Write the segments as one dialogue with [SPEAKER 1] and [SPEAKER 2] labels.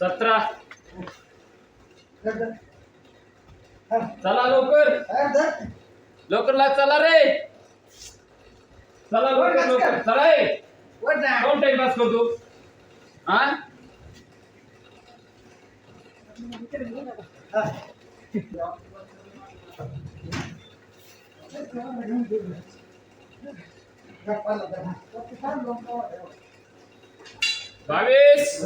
[SPEAKER 1] 17 चला लवकर लवकर लाग चला रे चला लवकर लवकर चला रे कोण टाइम पास करतो हा बावीस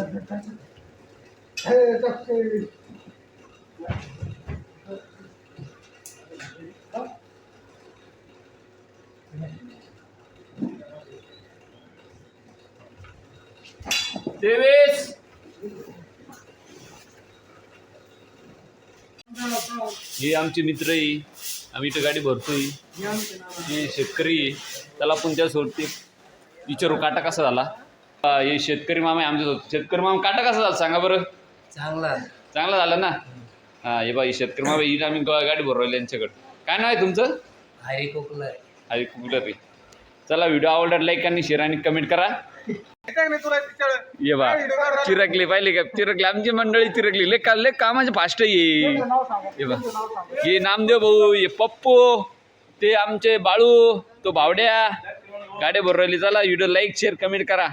[SPEAKER 1] तेवीस हे आमचे मित्र आहे आम्ही इथं गाडी भरतोय हे शेतकरी आहे त्याला पण त्या सोडते विचारू काटा कसा झाला हे शेतकरी मामा आहे आमच्यासोबत शेतकरी मामा काटा कसा झाला सांगा बरं चांगला झाला ना हा हे बा शेतकरी मामा इथं आम्ही गाडी भरवली यांच्याकडे काय नाव आहे तुमचं
[SPEAKER 2] हरी कुकलर
[SPEAKER 1] आहे चला व्हिडिओ आवडला लाईक आणि शेअर आणि कमेंट करा ये बा चिरकली पाहिले का चिरकली आमची मंडळी चिरकली लय कामाचे फास्ट ये बा हे नामदेव भाऊ हे पप्पू ते आमचे बाळू तो भावड्या गाड्या भरवली चला व्हिडिओ लाईक शेअर कमेंट करा